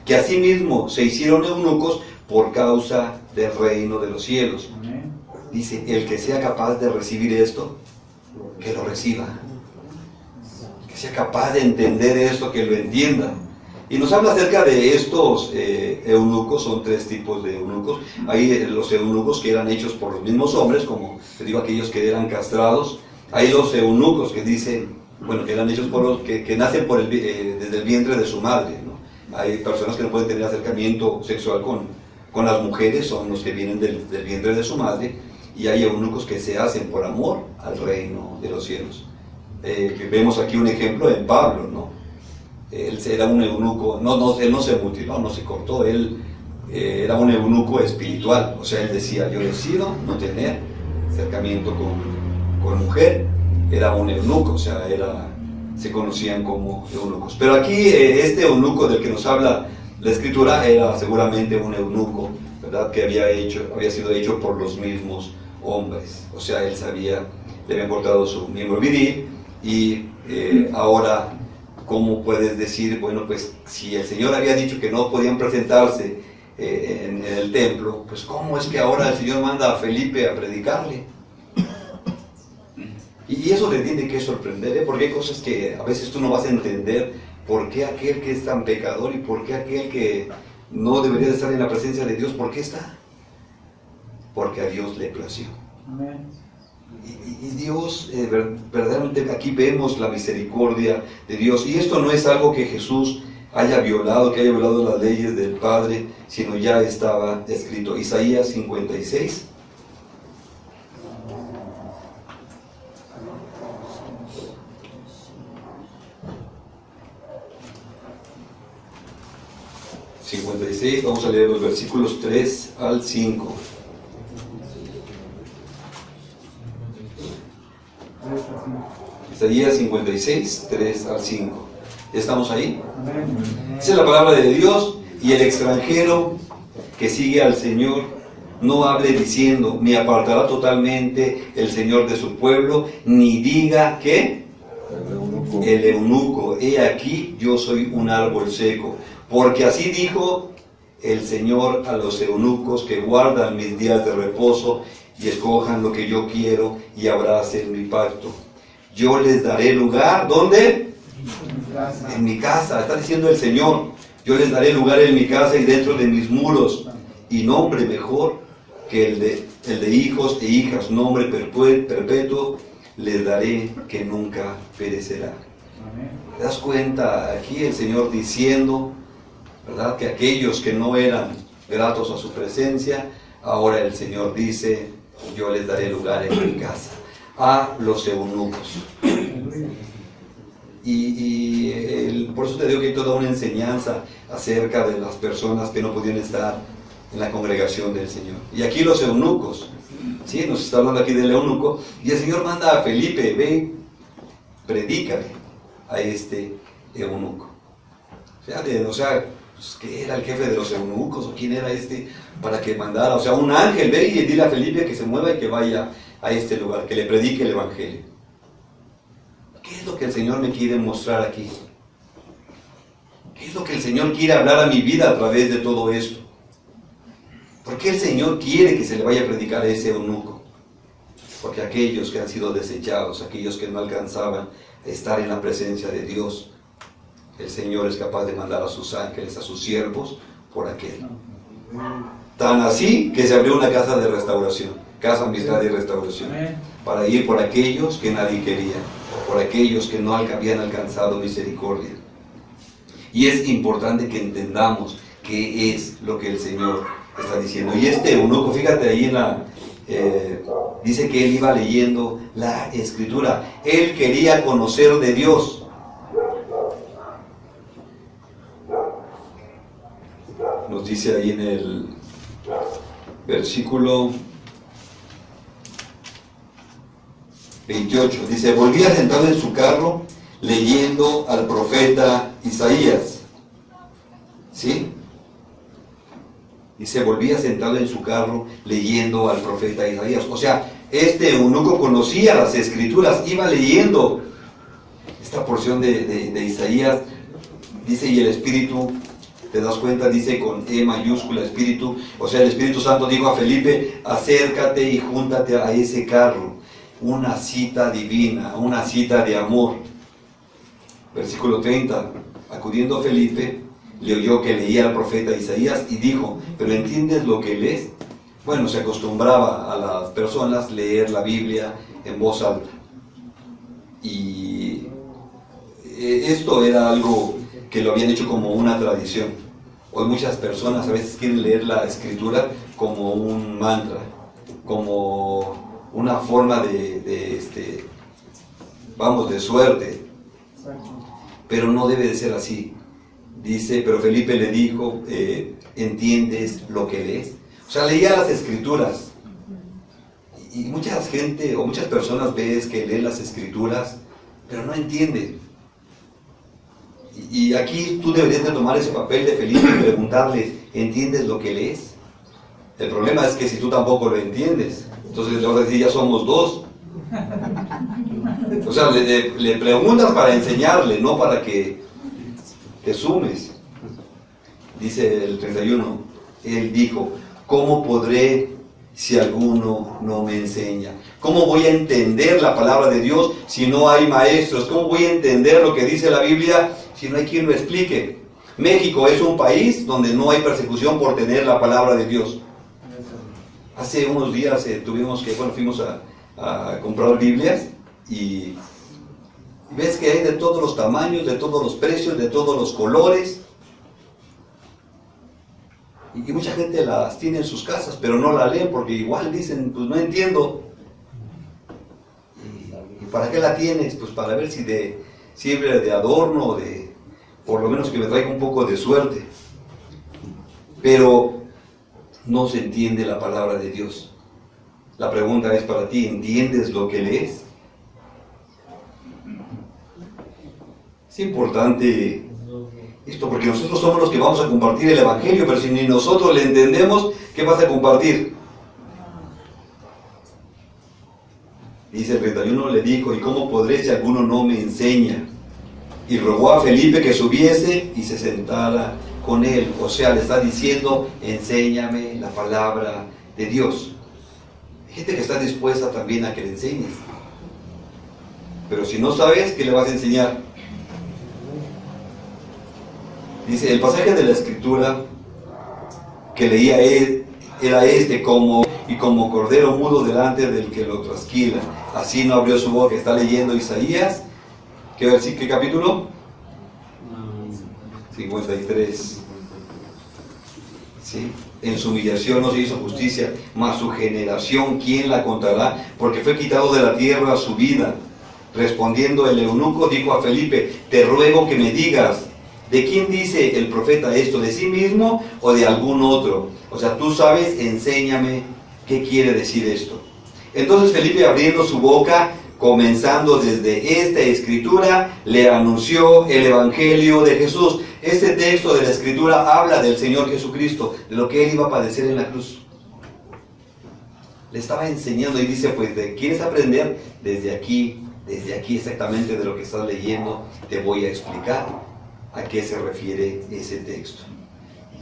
que asimismo se hicieron eunucos por causa del reino de los cielos. Dice, el que sea capaz de recibir esto, que lo reciba. Que sea capaz de entender esto, que lo entienda. Y nos habla acerca de estos eunucos, son 3 tipos de eunucos. Hay los eunucos que eran hechos por los mismos hombres, como te digo, aquellos que eran castrados. Hay los eunucos que dicen, bueno, que eran hechos por los que nacen desde el vientre de su madre, ¿no? Hay personas que no pueden tener acercamiento sexual con las mujeres, son los que vienen del vientre de su madre. Y hay eunucos que se hacen por amor al reino de los cielos. Vemos aquí un ejemplo en Pablo, ¿no? Él era un eunuco, él no se mutiló, no se cortó, él era un eunuco espiritual. O sea, él decía, yo decido no tener acercamiento con mujer. Era un eunuco, o sea, se conocían como eunucos. Pero aquí este eunuco del que nos habla la Escritura era seguramente un eunuco, ¿verdad? Que había sido hecho por los mismos hombres. O sea, él sabía, le habían cortado su miembro viril, y ahora, ¿cómo puedes decir, bueno, pues si el Señor había dicho que no podían presentarse en el templo, pues cómo es que ahora el Señor manda a Felipe a predicarle? Y eso le tiene que sorprender, porque hay cosas que a veces tú no vas a entender. ¿Por qué aquel que es tan pecador y por qué aquel que no debería de estar en la presencia de Dios, por qué está? Porque a Dios le plació. Amén. Y Dios, verdaderamente aquí vemos la misericordia de Dios. Y esto no es algo que Jesús haya violado las leyes del Padre, sino ya estaba escrito. Isaías 56. Vamos a leer los versículos 3 al 5. Isaías 56, 3 al 5. ¿Estamos ahí? Esa es la palabra de Dios. Y el extranjero que sigue al Señor no hable diciendo, me apartará totalmente el Señor de su pueblo, ni diga que el eunuco, he aquí yo soy un árbol seco. Porque así dijo el Señor a los eunucos que guardan mis días de reposo y escojan lo que yo quiero y abracen mi pacto. Yo les daré lugar, ¿dónde? En mi casa, está diciendo el Señor. Yo les daré lugar en mi casa y dentro de mis muros, y nombre mejor que el de hijos e hijas, nombre perpetuo les daré que nunca perecerá. ¿Te das cuenta? Aquí el Señor diciendo, ¿verdad?, que aquellos que no eran gratos a su presencia, ahora el Señor dice, yo les daré lugar en mi casa, a los eunucos. Por eso te digo que hay toda una enseñanza acerca de las personas que no podían estar en la congregación del Señor. Y aquí los eunucos, ¿sí? Nos está hablando aquí del eunuco, y el Señor manda a Felipe, ve, predícale a este eunuco. O sea, pues, ¿qué era el jefe de los eunucos? ¿O quién era este para que mandara? O sea, un ángel, ve y dile a Felipe que se mueva y que vaya a este lugar, que le predique el evangelio. ¿Qué es lo que el Señor me quiere mostrar aquí? ¿Qué es lo que el Señor quiere hablar a mi vida a través de todo esto? ¿Por qué el Señor quiere que se le vaya a predicar a ese eunuco? Porque aquellos que han sido desechados, aquellos que no alcanzaban a estar en la presencia de Dios, el Señor es capaz de mandar a sus ángeles, a sus siervos, por aquel. Tan así que se abrió una casa de restauración, casa, amistad y restauración, para ir por aquellos que nadie quería, por aquellos que no habían alcanzado misericordia. Y es importante que entendamos qué es lo que el Señor está diciendo. Y este eunuco, fíjate ahí dice que él iba leyendo la Escritura. Él quería conocer de Dios. Nos dice ahí en el versículo 28, dice, volvía sentado en su carro leyendo al profeta Isaías. ¿Sí? Dice, volvía sentado en su carro leyendo al profeta Isaías. O sea, este eunuco conocía las Escrituras, iba leyendo esta porción de Isaías. Dice, y el Espíritu, te das cuenta, dice con E mayúscula, Espíritu. O sea, el Espíritu Santo dijo a Felipe, acércate y júntate a ese carro. Una cita divina, una cita de amor. Versículo 30, acudiendo Felipe, le oyó que leía al profeta Isaías y dijo, ¿pero entiendes lo que lees? Bueno, se acostumbraba a las personas leer la Biblia en voz alta. Y esto era algo que lo habían hecho como una tradición. Hoy muchas personas a veces quieren leer la Escritura como un mantra, como una forma de suerte. Pero no debe de ser así. Dice, pero Felipe le dijo, ¿entiendes lo que lees? O sea, leía las Escrituras. Y mucha gente o muchas personas ves que leen las Escrituras, pero no entienden. Y aquí tú deberías de tomar ese papel de Felipe y preguntarles, ¿entiendes lo que lees? El problema es que si tú tampoco lo entiendes, entonces le vas a decir, ya somos dos. O sea, le preguntas para enseñarle, no para que te sumes. Dice el 31, él dijo, ¿cómo podré si alguno no me enseña? ¿Cómo voy a entender la palabra de Dios si no hay maestros? ¿Cómo voy a entender lo que dice la Biblia si no hay quien lo explique? México es un país donde no hay persecución por tener la palabra de Dios. Hace unos días fuimos a comprar Biblias y Y ves que hay de todos los tamaños, de todos los precios, de todos los colores. Y mucha gente las tiene en sus casas, pero no la leen porque igual dicen, pues no entiendo. ¿Y para qué la tienes? Pues para ver si sirve de adorno o de, por lo menos que me traiga un poco de suerte. Pero no se entiende la palabra de Dios. La pregunta es para ti, ¿entiendes lo que lees? Es importante esto porque nosotros somos los que vamos a compartir el Evangelio, pero si ni nosotros le entendemos, ¿qué vas a compartir? Dice el 31, le dijo, ¿y cómo podré si alguno no me enseña? Y rogó a Felipe que subiese y se sentara con él. O sea, le está diciendo, enséñame la palabra de Dios. Hay gente que está dispuesta también a que le enseñes. Pero si no sabes, ¿qué le vas a enseñar? Dice, el pasaje de la Escritura que leía era como cordero mudo delante del que lo trasquila. Así no abrió su boca. Está leyendo Isaías. ¿Qué capítulo? 53. ¿Sí? En su humillación no se hizo justicia, mas su generación, ¿quién la contará? Porque fue quitado de la tierra su vida. Respondiendo el eunuco, dijo a Felipe, te ruego que me digas, ¿de quién dice el profeta esto? ¿De sí mismo o de algún otro? O sea, tú sabes, enséñame qué quiere decir esto. Entonces Felipe, abriendo su boca, comenzando desde esta escritura, le anunció el Evangelio de Jesús. Este texto de la escritura habla del Señor Jesucristo, de lo que Él iba a padecer en la cruz. Le estaba enseñando y dice, pues, ¿quieres aprender? Desde aquí exactamente de lo que estás leyendo, te voy a explicar a qué se refiere ese texto.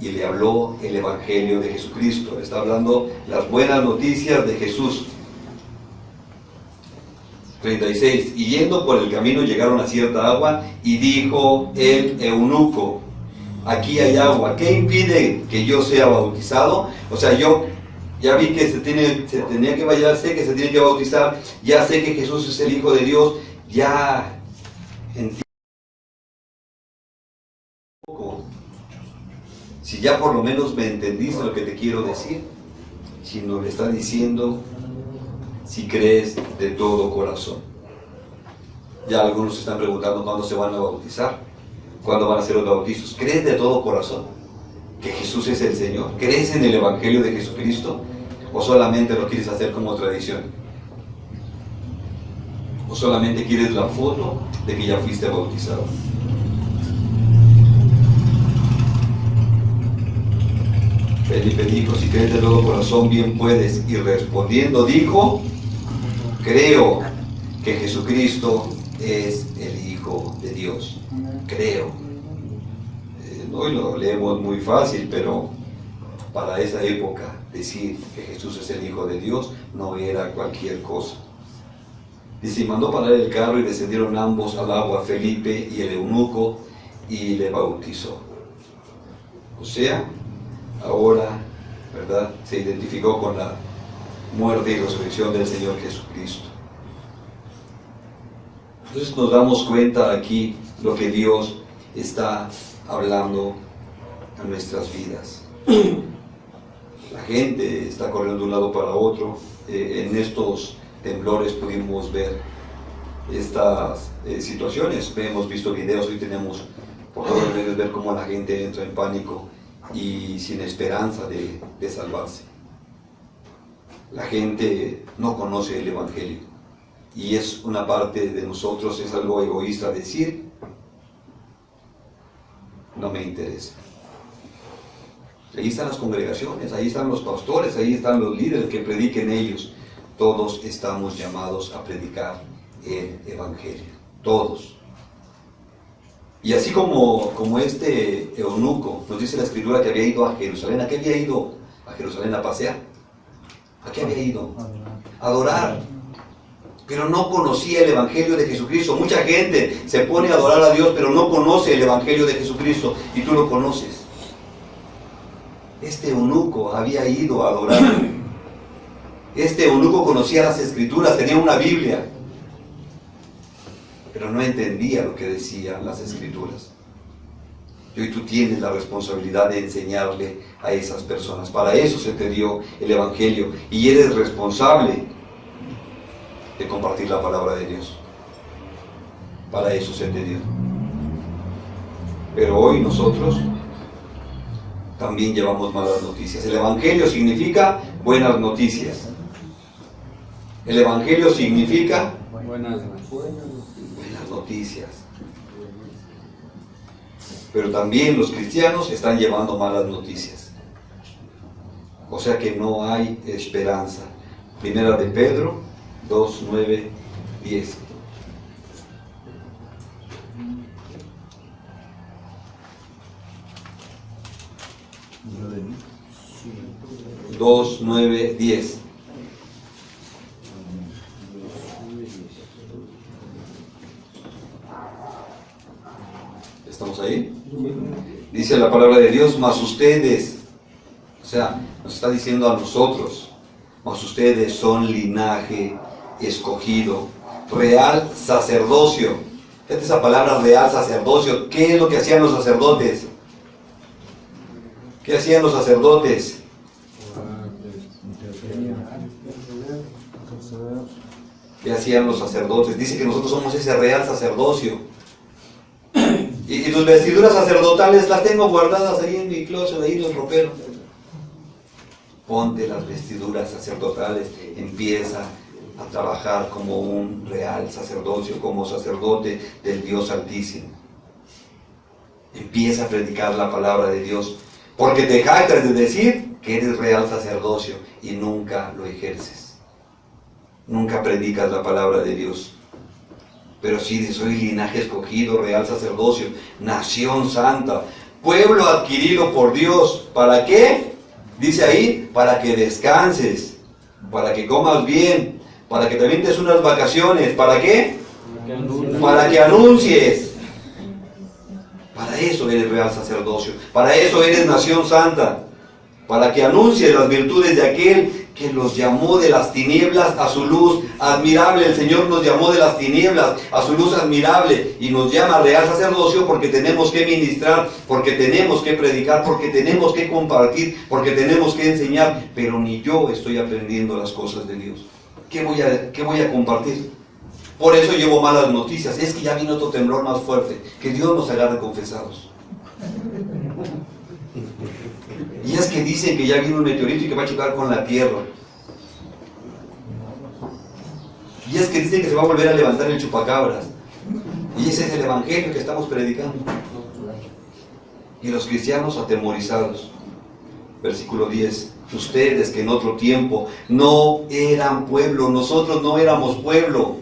Y le habló el Evangelio de Jesucristo. Le está hablando las buenas noticias de Jesús. 36. Y yendo por el camino llegaron a cierta agua y dijo el eunuco, aquí hay agua, ¿qué impide que yo sea bautizado? O sea, yo ya vi que se tenía que bañar, sé que se tiene que bautizar, ya sé que Jesús es el Hijo de Dios, ya entiendo. Si ya por lo menos me entendiste lo que te quiero decir, si no le está diciendo, si crees de todo corazón. Ya algunos se están preguntando cuándo se van a bautizar, cuándo van a ser los bautizos. ¿Crees de todo corazón que Jesús es el Señor? ¿Crees en el Evangelio de Jesucristo? ¿O solamente lo quieres hacer como tradición? ¿O solamente quieres la foto de que ya fuiste bautizado? Felipe dijo, si crees de todo corazón, bien puedes. Y respondiendo dijo, creo que Jesucristo es el Hijo de Dios. Creo. Hoy lo leemos muy fácil, pero para esa época decir que Jesús es el Hijo de Dios no era cualquier cosa. Dice, y mandó parar el carro y descendieron ambos al agua, Felipe y el eunuco, y le bautizó. O sea, ahora, ¿verdad?, se identificó con la muerte y resurrección del Señor Jesucristo. Entonces nos damos cuenta aquí lo que Dios está hablando a nuestras vidas. La gente está corriendo de un lado para otro. En estos temblores pudimos ver estas situaciones. Hemos visto videos, hoy tenemos por todos los medios ver cómo la gente entra en pánico y sin esperanza de salvarse. La gente no conoce el Evangelio y es una parte de nosotros, es algo egoísta decir, no me interesa. Ahí están las congregaciones, ahí están los pastores, ahí están los líderes que prediquen ellos. Todos estamos llamados a predicar el Evangelio, todos. Y así como este eunuco, nos dice la Escritura que había ido a Jerusalén. ¿A qué había ido a Jerusalén a pasear? ¿A qué había ido? A adorar. Pero no conocía el Evangelio de Jesucristo. Mucha gente se pone a adorar a Dios, pero no conoce el Evangelio de Jesucristo. Y tú lo conoces. Este eunuco había ido a adorar. Este eunuco conocía las Escrituras, tenía una Biblia. pero no entendía lo que decían las Escrituras. Y hoy tú tienes la responsabilidad de enseñarle a esas personas. Para eso se te dio el Evangelio y eres responsable de compartir la palabra de Dios. Para eso se te dio. Pero hoy nosotros también llevamos malas noticias. El Evangelio significa buenas noticias. El Evangelio significa buenas noticias. Pero también los cristianos están llevando malas noticias. O sea que no hay esperanza. Primera de Pedro 2, 9, 10. Dos, 9, 10. ¿Estamos ahí? Dice la palabra de Dios, mas ustedes, o sea, nos está diciendo a nosotros, mas ustedes son linaje escogido, real sacerdocio. Fíjate esa palabra, real sacerdocio. ¿Qué es lo que hacían los sacerdotes? ¿Qué hacían los sacerdotes? ¿Qué hacían los sacerdotes? Dice que nosotros somos ese real sacerdocio. Y tus vestiduras sacerdotales las tengo guardadas ahí en mi closet, ahí en el ropero. Ponte las vestiduras sacerdotales, empieza a trabajar como un real sacerdocio, como sacerdote del Dios Altísimo. Empieza a predicar la palabra de Dios, porque te jactas de decir que eres real sacerdocio y nunca lo ejerces. Nunca predicas la palabra de Dios. Pero sí, soy linaje escogido, real sacerdocio, nación santa, pueblo adquirido por Dios. ¿Para qué? Dice ahí, para que descanses, para que comas bien, para que te avientes unas vacaciones. ¿Para qué? Para que anuncies. Para eso eres real sacerdocio, para eso eres nación santa, para que anuncies las virtudes de aquel que los llamó de las tinieblas a su luz admirable. El Señor nos llamó de las tinieblas a su luz admirable y nos llama real sacerdocio porque tenemos que ministrar, porque tenemos que predicar, porque tenemos que compartir, porque tenemos que enseñar. Pero ni yo estoy aprendiendo las cosas de Dios. ¿Qué voy a compartir? Por eso llevo malas noticias. Es que ya vino otro temblor más fuerte. Que Dios nos agarre confesados. Y es que dicen que ya vino un meteorito y que va a chocar con la tierra. Y es que dicen que se va a volver a levantar el chupacabras. Y ese es el Evangelio que estamos predicando. Y los cristianos atemorizados. Versículo 10. Ustedes que en otro tiempo no eran pueblo, nosotros no éramos pueblo.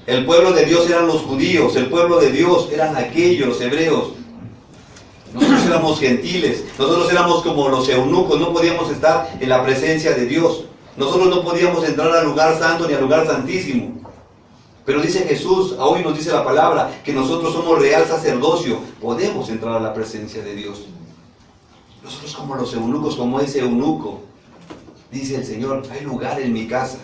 El pueblo de Dios eran los judíos, el pueblo de Dios eran aquellos, los hebreos. Nosotros éramos gentiles, nosotros éramos como los eunucos, no podíamos estar en la presencia de Dios. Nosotros no podíamos entrar al lugar santo ni al lugar santísimo. Pero dice Jesús, hoy nos dice la palabra, que nosotros somos real sacerdocio, podemos entrar a la presencia de Dios. Nosotros como los eunucos, como ese eunuco, dice el Señor, hay lugar en mi casa.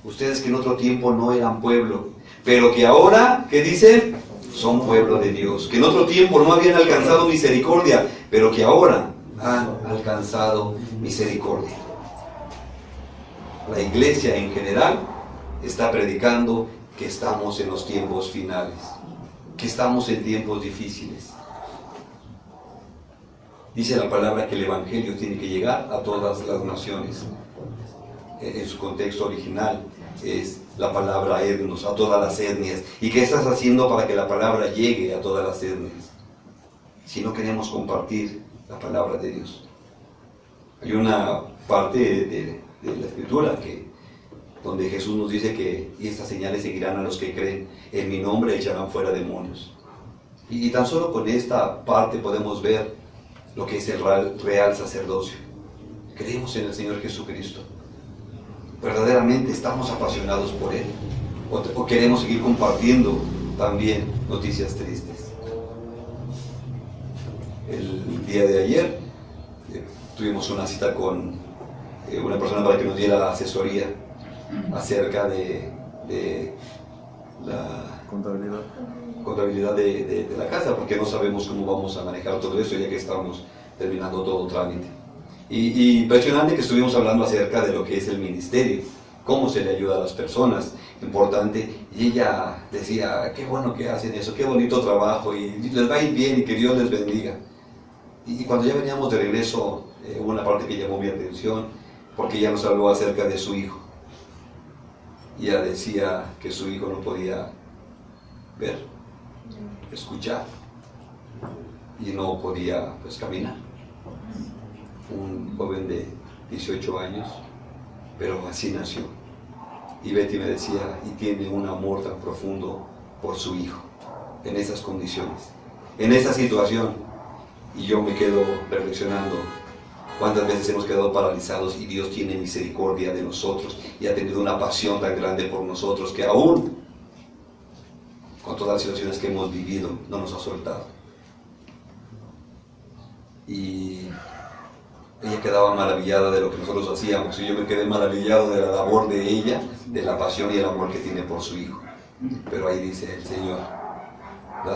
Ustedes que en otro tiempo no eran pueblo, pero que ahora, ¿qué dice? Son pueblo de Dios. Que en otro tiempo no habían alcanzado misericordia, pero que ahora han alcanzado misericordia. La iglesia en general está predicando que estamos en los tiempos finales, que estamos en tiempos difíciles. Dice la palabra que el Evangelio tiene que llegar a todas las naciones. En su contexto original es la palabra etnos, a todas las etnias. ¿Y qué estás haciendo para que la palabra llegue a todas las etnias? Si no queremos compartir la palabra de Dios. Hay una parte de la Escritura donde Jesús nos dice que y estas señales seguirán a los que creen. En mi nombre echarán fuera demonios. Y tan solo con esta parte podemos ver lo que es el real sacerdocio. Creemos en el Señor Jesucristo. Verdaderamente estamos apasionados por Él, o queremos seguir compartiendo también noticias tristes. El día de ayer tuvimos una cita con una persona para que nos diera asesoría acerca de contabilidad de la casa, porque no sabemos cómo vamos a manejar todo eso ya que estamos terminando todo trámite. Y impresionante que estuvimos hablando acerca de lo que es el ministerio, cómo se le ayuda a las personas, importante, y ella decía, qué bueno que hacen eso, qué bonito trabajo, y les va a ir bien y que Dios les bendiga. Y cuando ya veníamos de regreso, hubo una parte que llamó mi atención, porque ella nos habló acerca de su hijo. Y ella decía que su hijo no podía ver, escuchar, y no podía pues caminar. Un joven de 18 años, pero así nació. Y Betty me decía, y tiene un amor tan profundo por su hijo, en esas condiciones, en esa situación. Y yo me quedo reflexionando, cuántas veces hemos quedado paralizados y Dios tiene misericordia de nosotros y ha tenido una pasión tan grande por nosotros que aún con todas las situaciones que hemos vivido no nos ha soltado. Y ella quedaba maravillada de lo que nosotros hacíamos y yo me quedé maravillado de la labor de ella, de la pasión y el amor que tiene por su hijo. Pero ahí dice el Señor,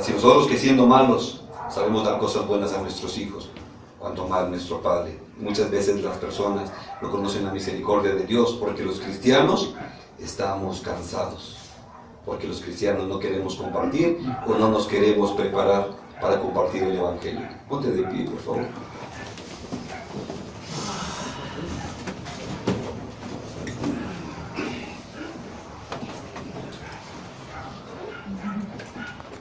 si nosotros que siendo malos sabemos dar cosas buenas a nuestros hijos, cuanto más nuestro Padre. Muchas veces las personas no conocen la misericordia de Dios porque los cristianos estamos cansados, porque los cristianos no queremos compartir o no nos queremos preparar para compartir el Evangelio. Ponte de pie, por favor.